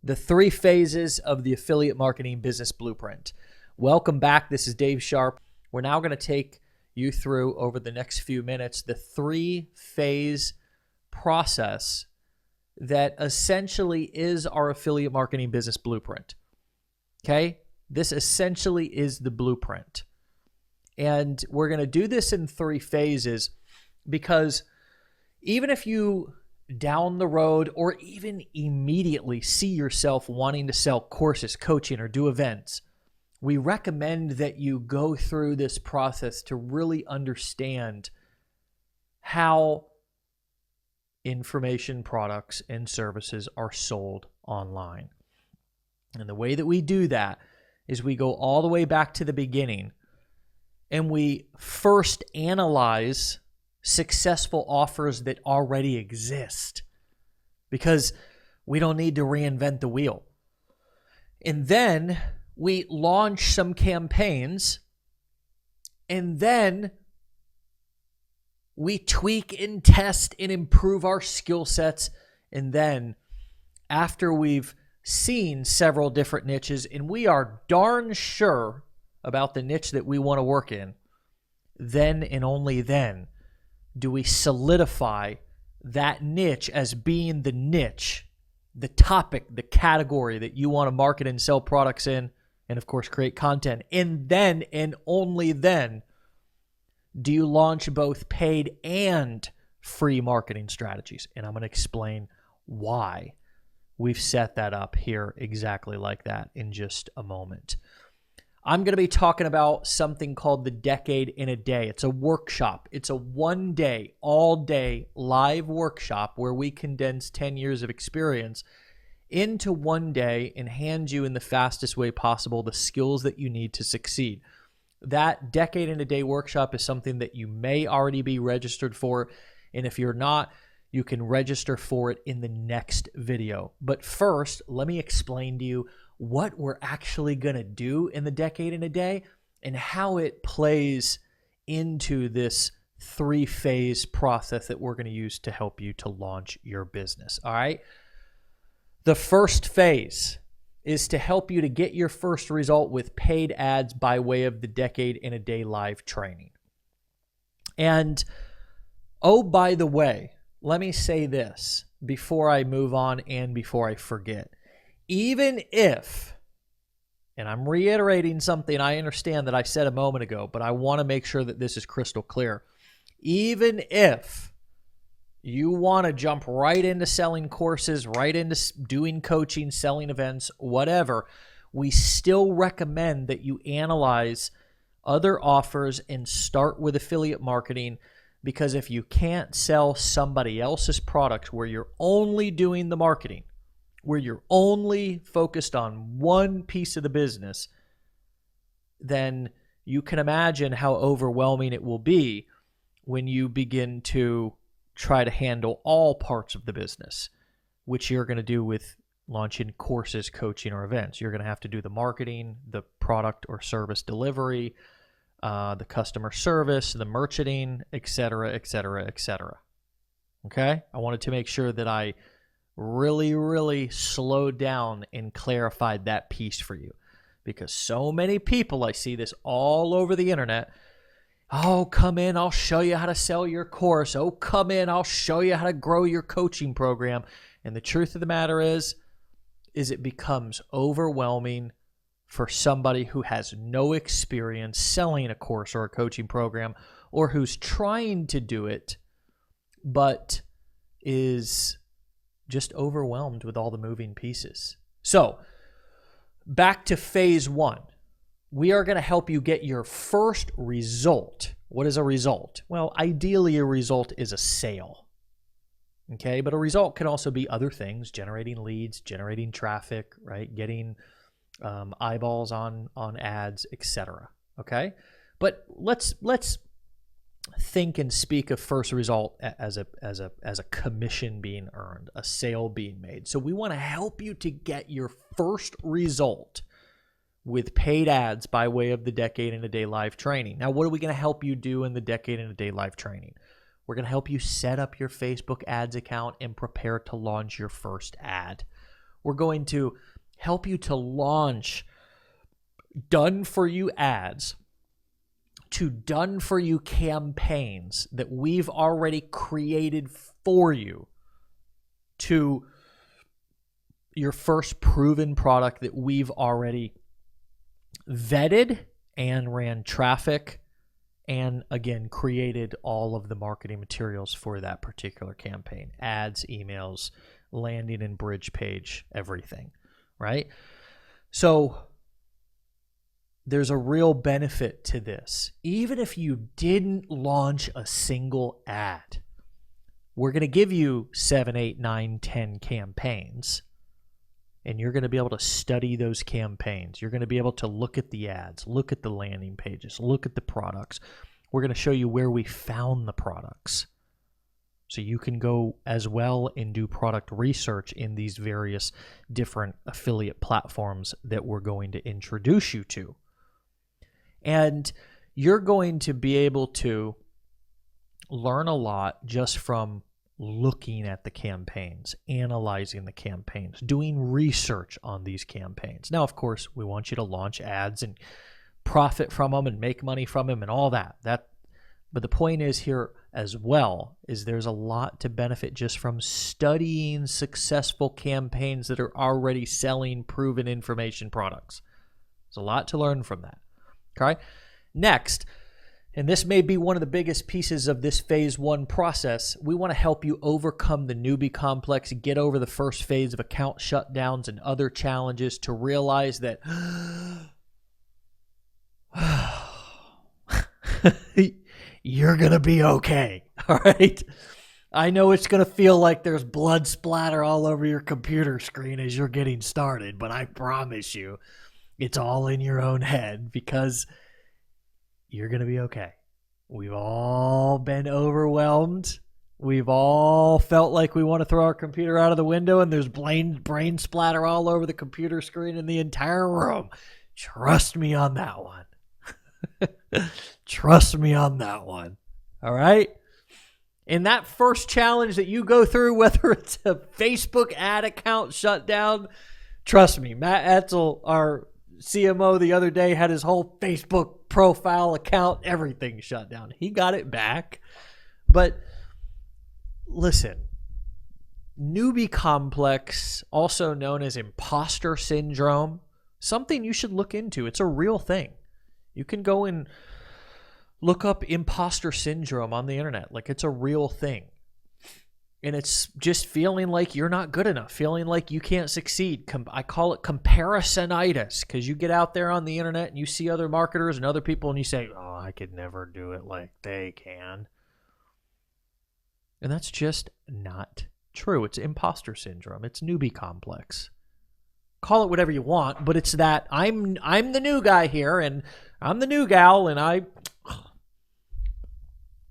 the 3 phases of the affiliate marketing business blueprint. Welcome back. This is Dave Sharp. We're now going to take you through over the next few minutes the 3-phase process that essentially is our affiliate marketing business blueprint. Okay? This essentially is the blueprint. And we're going to do this in 3 phases because even if you down the road or even immediately see yourself wanting to sell courses, coaching, or do events, we recommend that you go through this process to really understand how information products and services are sold online. And the way that we do that is we go all the way back to the beginning and we first analyze successful offers that already exist because we don't need to reinvent the wheel. And then we launch some campaigns, and then we tweak and test and improve our skill sets. And then after we've seen several different niches and we are darn sure about the niche that we want to work in, then and only then do we solidify that niche as being the niche, the topic, the category that you want to market and sell products in, and of course create content. And then and only then do you launch both paid and free marketing strategies. And I'm going to explain why we've set that up here exactly like that in just a moment. I'm going to be talking about something called the Decade in a Day. It's a workshop. It's a 1-day, all-day live workshop where we condense 10 years of experience into 1 day and hand you in the fastest way possible the skills that you need to succeed. That Decade in a Day workshop is something that you may already be registered for. And if you're not, you can register for it in the next video. But first, let me explain to you what we're actually going to do in the Decade in a Day and how it plays into this 3-phase process that we're going to use to help you to launch your business. All right. The first phase is to help you to get your first result with paid ads by way of the Decade in a Day live training. And oh, by the way, let me say this before I move on and before I forget. Even if, and I'm reiterating something I understand that I said a moment ago, but I want to make sure that this is crystal clear. Even if you want to jump right into selling courses, right into doing coaching, selling events, whatever, we still recommend that you analyze other offers and start with affiliate marketing, because if you can't sell somebody else's product where you're only doing the marketing, where you're only focused on one piece of the business, then you can imagine how overwhelming it will be when you begin to try to handle all parts of the business, which you're going to do with launching courses, coaching, or events. You're going to have to do the marketing, the product or service delivery, the customer service, the merchanting, et cetera, et cetera, et cetera. Okay? I wanted to make sure that I really slowed down and clarified that piece for you, because so many people, I see this all over the internet. Oh, come in, I'll show you how to sell your course. Oh, come in, I'll show you how to grow your coaching program. And the truth of the matter is it becomes overwhelming for somebody who has no experience selling a course or a coaching program, or who's trying to do it, but is just overwhelmed with all the moving pieces. So back to phase 1. We are going to help you get your first result. What is a result? Well, ideally a result is a sale. Okay, but a result can also be other things: generating leads, generating traffic, right? Getting eyeballs on ads, etc. Okay, but let's think and speak of first result as a commission being earned, a sale being made. So we want to help you to get your first result with paid ads by way of the Decade in a Day live training. Now, what are we going to help you do in the Decade in a Day live training? We're going to help you set up your Facebook ads account and prepare to launch your first ad. We're going to help you to launch done-for-you ads to done-for-you campaigns that we've already created for you to your first proven product that we've already vetted and ran traffic and, again, created all of the marketing materials for that particular campaign. Ads, emails, landing and bridge page, everything, right? So there's a real benefit to this. Even if you didn't launch a single ad, we're going to give you 7, 8, 9, 10 campaigns, and you're going to be able to study those campaigns. You're going to be able to look at the ads, look at the landing pages, look at the products. We're going to show you where we found the products. So you can go as well and do product research in these various different affiliate platforms that we're going to introduce you to. And you're going to be able to learn a lot just from looking at the campaigns, analyzing the campaigns, doing research on these campaigns. Now, of course, we want you to launch ads and profit from them and make money from them and all that. But the point is here as well is there's a lot to benefit just from studying successful campaigns that are already selling proven information products. There's a lot to learn from that. Okay? Next, and this may be one of the biggest pieces of this phase 1 process, we want to help you overcome the newbie complex, get over the first phase of account shutdowns and other challenges to realize that you're going to be okay. All right? I know it's going to feel like there's blood splatter all over your computer screen as you're getting started, but I promise you, it's all in your own head because you're going to be okay. We've all been overwhelmed. We've all felt like we want to throw our computer out of the window and there's brain splatter all over the computer screen in the entire room. Trust me on that one. Trust me on that one. All right? And that first challenge that you go through, whether it's a Facebook ad account shut down, trust me, Matt Etzel, our CMO, the other day had his whole Facebook profile account, everything shut down. He got it back. But listen, newbie complex, also known as imposter syndrome, something you should look into. It's a real thing. You can go and look up imposter syndrome on the internet. Like, it's a real thing. And it's just feeling like you're not good enough, feeling like you can't succeed. I call it comparisonitis, because you get out there on the internet and you see other marketers and other people and you say, oh, I could never do it like they can. And that's just not true. It's imposter syndrome. It's newbie complex. Call it whatever you want, but it's that I'm the new guy here and I'm the new gal, and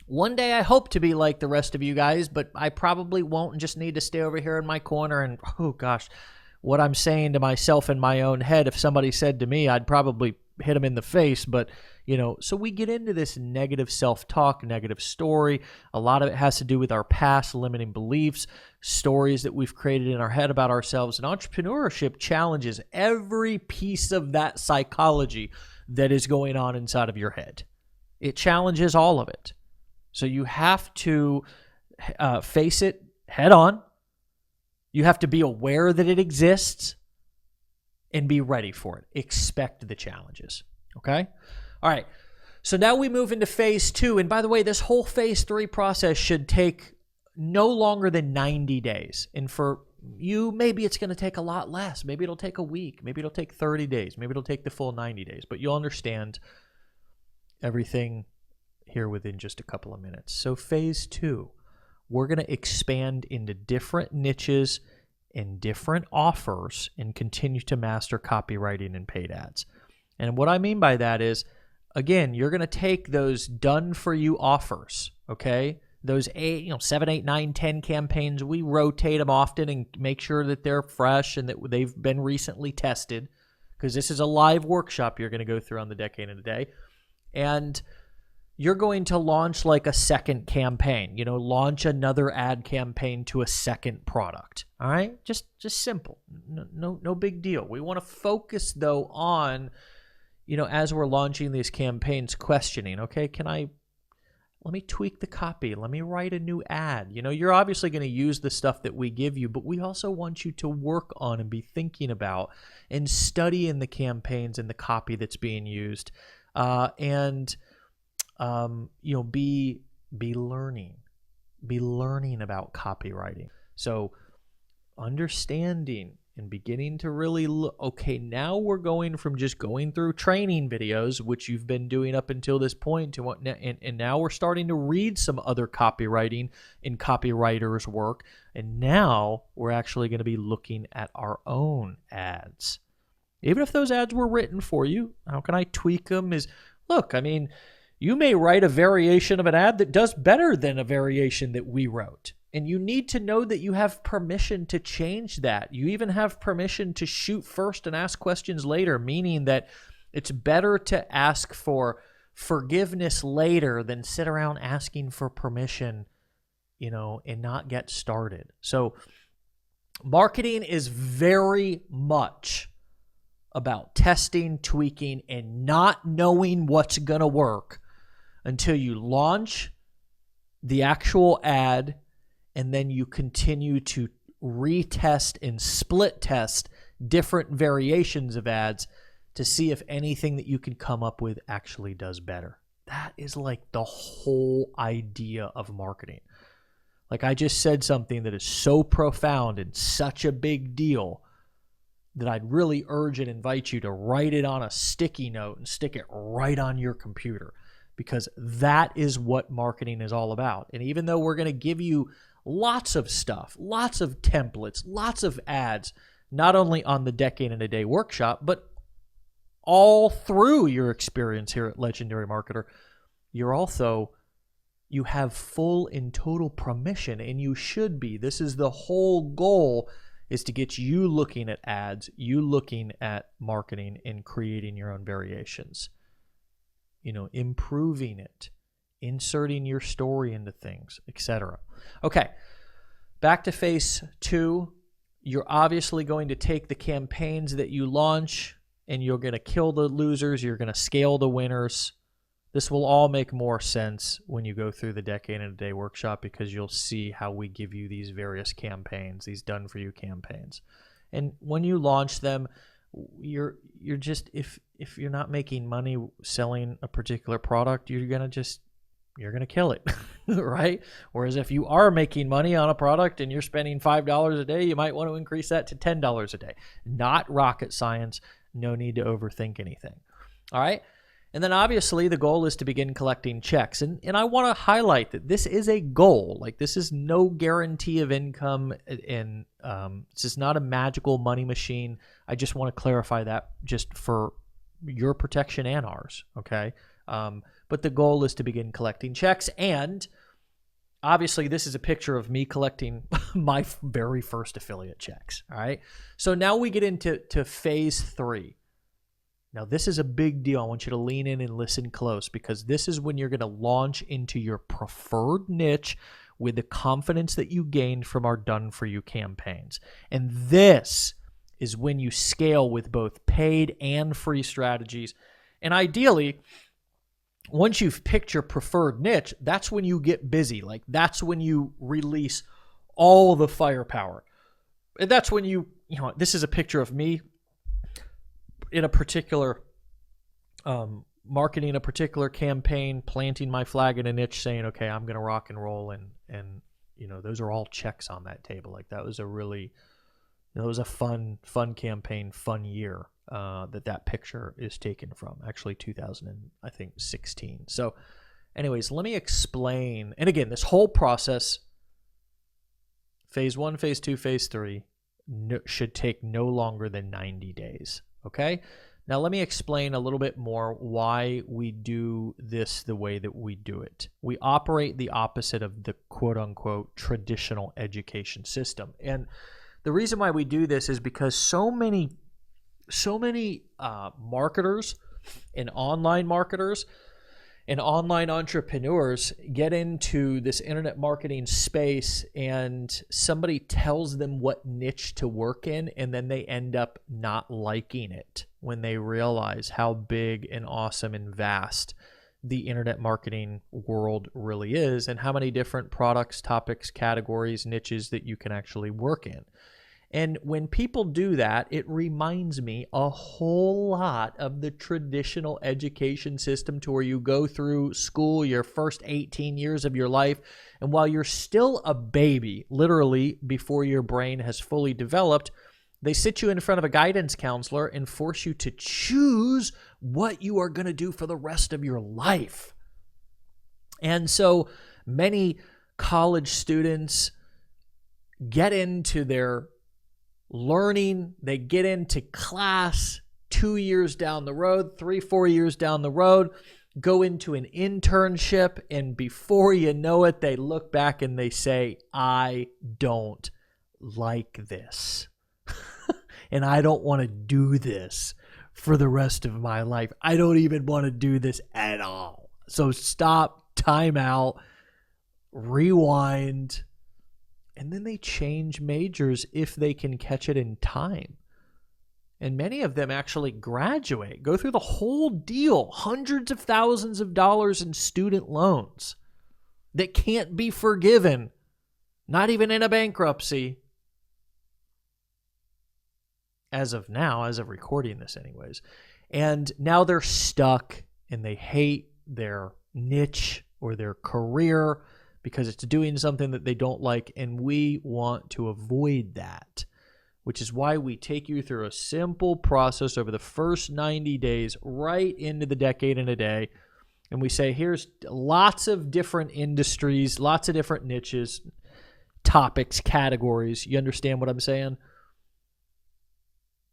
one day I hope to be like the rest of you guys, but I probably won't and just need to stay over here in my corner. And, oh gosh, what I'm saying to myself in my own head, if somebody said to me, I'd probably hit them in the face. But, so we get into this negative self-talk, negative story. A lot of it has to do with our past limiting beliefs, stories that we've created in our head about ourselves. And entrepreneurship challenges every piece of that psychology that is going on inside of your head. It challenges all of it. So you have to face it head on. You have to be aware that it exists and be ready for it. Expect the challenges. Okay? All right. So now we move into phase 2. And by the way, this whole phase 3 process should take no longer than 90 days. And for you, maybe it's going to take a lot less. Maybe it'll take a week. Maybe it'll take 30 days. Maybe it'll take the full 90 days. But you'll understand everything here within just a couple of minutes. So phase 2, we're going to expand into different niches and different offers and continue to master copywriting and paid ads. And what I mean by that is, again, you're going to take those done-for-you offers, okay? Those 7, 8, 9, 10 campaigns, we rotate them often and make sure that they're fresh and that they've been recently tested, because this is a live workshop you're going to go through on the Decade in a Day. And you're going to launch like a second campaign, launch another ad campaign to a second product. All right. Just simple. No big deal. We want to focus though on, as we're launching these campaigns, questioning, okay, let me tweak the copy. Let me write a new ad. You're obviously going to use the stuff that we give you, but we also want you to work on and be thinking about and study in the campaigns and the copy that's being used. Be learning about copywriting. So understanding and beginning to really look, okay, now we're going from just going through training videos, which you've been doing up until this point, to what, and now we're starting to read some other copywriting and copywriters' work. And now we're actually going to be looking at our own ads. Even if those ads were written for you, how can I tweak them? You may write a variation of an ad that does better than a variation that we wrote. And you need to know that you have permission to change that. You even have permission to shoot first and ask questions later, meaning that it's better to ask for forgiveness later than sit around asking for permission, and not get started. So marketing is very much about testing, tweaking, and not knowing what's going to work until you launch the actual ad, and then you continue to retest and split test different variations of ads to see if anything that you can come up with actually does better. That is like the whole idea of marketing. Like, I just said something that is so profound and such a big deal that I'd really urge and invite you to write it on a sticky note and stick it right on your computer, because that is what marketing is all about. And even though we're going to give you lots of stuff, lots of templates, lots of ads, not only on the Decade in a Day workshop, but all through your experience here at Legendary Marketer, you have full and total permission, and you should be. This is the whole goal, is to get you looking at ads, you looking at marketing and creating your own variations, improving it, inserting your story into things, etc. Okay, back to phase 2. You're obviously going to take the campaigns that you launch and you're going to kill the losers. You're going to scale the winners. This will all make more sense when you go through the Decade in a Day workshop, because you'll see how we give you these various campaigns, these done-for-you campaigns. And when you launch them, you're just, if you're not making money selling a particular product, you're going to kill it, right? Whereas if you are making money on a product and you're spending $5 a day, you might want to increase that to $10 a day. Not rocket science. No need to overthink anything. All right. And then obviously the goal is to begin collecting checks. And I want to highlight that this is a goal. Like, this is no guarantee of income, and this is not a magical money machine. I just want to clarify that just for your protection and ours, okay? But the goal is to begin collecting checks. And obviously this is a picture of me collecting my very first affiliate checks, all right? So now we get into phase 3. Now, this is a big deal. I want you to lean in and listen close, because this is when you're going to launch into your preferred niche with the confidence that you gained from our done-for-you campaigns. And this is when you scale with both paid and free strategies. And ideally, once you've picked your preferred niche, that's when you get busy. Like, that's when you release all the firepower. And that's when this is a picture of me in a particular marketing a particular campaign, planting my flag in a niche, saying, okay, I'm going to rock and roll. And those are all checks on that table. Like, that was a fun campaign, fun year that picture is taken from. Actually, 2016. So anyways, let me explain. And again, this whole process, phase 1, phase 2, phase 3, should take no longer than 90 days. Okay, now let me explain a little bit more why we do this the way that we do it. We operate the opposite of the quote-unquote traditional education system. And the reason why we do this is because so many marketers and online marketers and online entrepreneurs get into this internet marketing space and somebody tells them what niche to work in, and then they end up not liking it when they realize how big and awesome and vast the internet marketing world really is, and how many different products, topics, categories, niches that you can actually work in. And when people do that, it reminds me a whole lot of the traditional education system, to where you go through school your first 18 years of your life, and while you're still a baby, literally before your brain has fully developed, they sit you in front of a guidance counselor and force you to choose what you are going to do for the rest of your life. And so many college students get into their learning, they get into class 2 years down the road, 3-4 years down the road, go into an internship, and before you know it, they look back and they say, I don't like this. And I don't want to do this for the rest of my life. I don't even want to do this at all. So stop, time out, rewind. And then they change majors if they can catch it in time. And many of them actually graduate, go through the whole deal, hundreds of thousands of dollars in student loans that can't be forgiven, not even in a bankruptcy. As of now, as of recording this anyways. And now they're stuck and they hate their niche or their career because it's doing something that they don't like, and we want to avoid that, which is why we take you through a simple process over the first 90 days right into the decade in a day, and we say, here's lots of different industries, lots of different niches, topics, categories. You understand what I'm saying?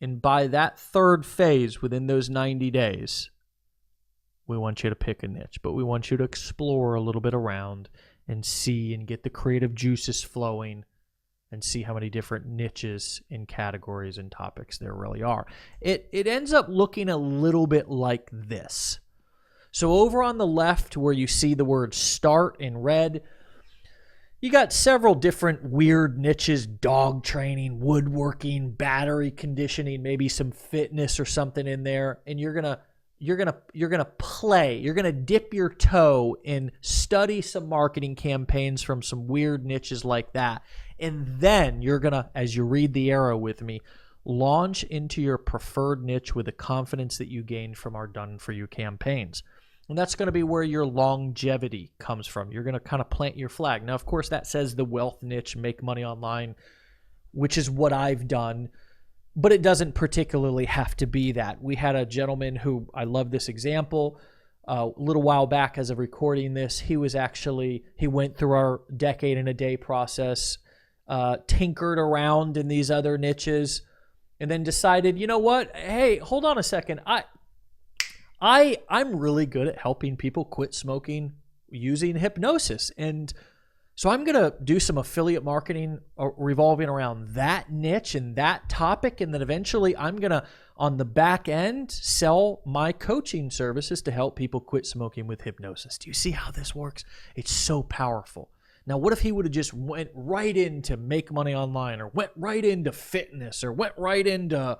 And by that third phase within those 90 days, we want you to pick a niche, but we want you to explore a little bit around and see and get the creative juices flowing and see how many different niches and categories and topics there really are. It ends up looking a little bit like this. So over on the left where you see the word start in red, you got several different weird niches: dog training, woodworking, battery conditioning, maybe some fitness or something in there, and you're gonna play. You're gonna dip your toe and study some marketing campaigns from some weird niches like that, and then you're gonna, as you read the arrow with me, launch into your preferred niche with the confidence that you gained from our Done For You campaigns. And that's going to be where your longevity comes from. You're going to kind of plant your flag. Now, of course, that says the wealth niche, make money online, which is what I've done, but it doesn't particularly have to be that. We had a gentleman who, I love this example, a little while back as of recording this. He went through our decade in a day process, tinkered around in these other niches, and then decided, you know what? Hey, hold on a second. I'm really good at helping people quit smoking using hypnosis. And so I'm going to do some affiliate marketing revolving around that niche and that topic. And then eventually I'm going to, on the back end, sell my coaching services to help people quit smoking with hypnosis. Do you see how this works? It's so powerful. Now, what if he would have just went right into make money online, or went right into fitness, or went right into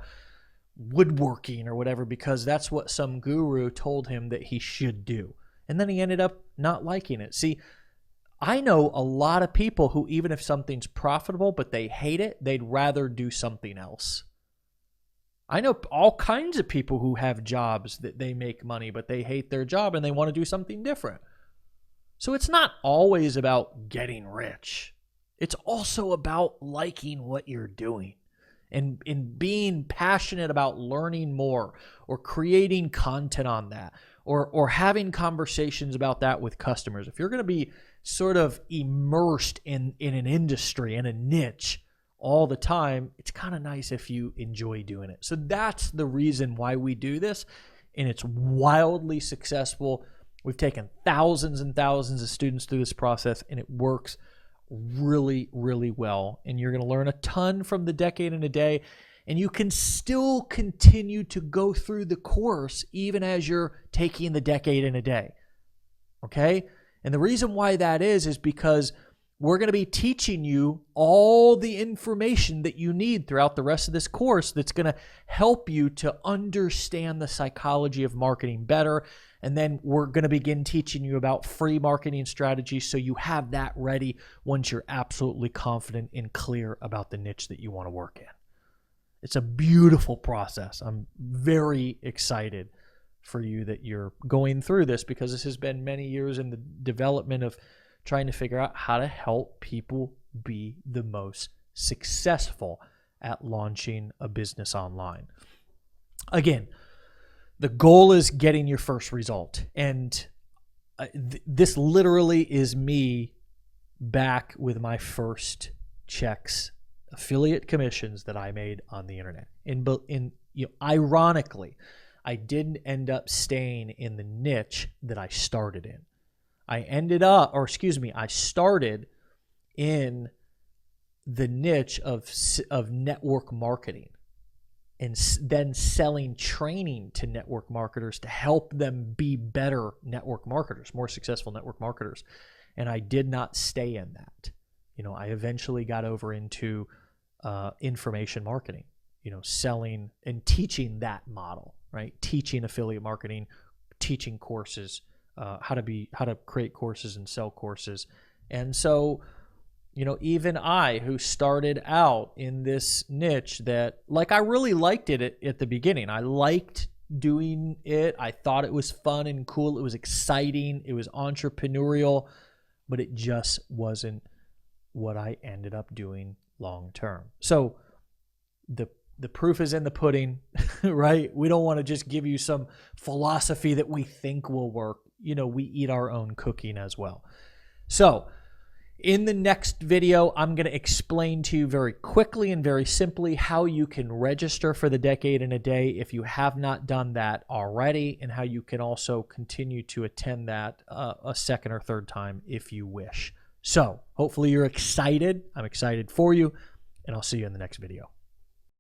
woodworking or whatever, because that's what some guru told him that he should do, and then he ended up not liking it? See, I know a lot of people who, even if something's profitable but they hate it, they'd rather do something else. I know all kinds of people who have jobs that they make money but they hate their job and they want to do something different. So it's not always about getting rich. It's also about liking what you're doing and being passionate about learning more, or creating content on that, or having conversations about that with customers. If you're going to be sort of immersed in an industry, in a niche all the time, it's kind of nice if you enjoy doing it. So that's the reason why we do this, and it's wildly successful. We've taken thousands and thousands of students through this process, and it works really, really well. And you're going to learn a ton from the decade in a day, and you can still continue to go through the course even as you're taking the decade in a day. Okay? And the reason why that is because we're going to be teaching you all the information that you need throughout the rest of this course that's going to help you to understand the psychology of marketing better. And then we're going to begin teaching you about free marketing strategies so you have that ready once you're absolutely confident and clear about the niche that you want to work in. It's a beautiful process. I'm very excited for you that you're going through this, because this has been many years in the development of trying to figure out how to help people be the most successful at launching a business online. Again, the goal is getting your first result. And this literally is me back with my first checks, affiliate commissions that I made on the internet. Ironically, I didn't end up staying in the niche that I started in. I started in the niche of network marketing, and then selling training to network marketers to help them be better network marketers, more successful network marketers. And I did not stay in that. I eventually got over into information marketing, selling and teaching that model, right? Teaching affiliate marketing, teaching courses, how to create courses and sell courses. And so, even I, who started out in this niche that, I really liked it at the beginning. I liked doing it. I thought it was fun and cool. It was exciting. It was entrepreneurial, but it just wasn't what I ended up doing long term. So the proof is in the pudding, right? We don't want to just give you some philosophy that we think will work. We eat our own cooking as well. So in the next video, I'm going to explain to you very quickly and very simply how you can register for the Decade in a Day if you have not done that already, and how you can also continue to attend that a second or third time if you wish. So hopefully you're excited. I'm excited for you, and I'll see you in the next video.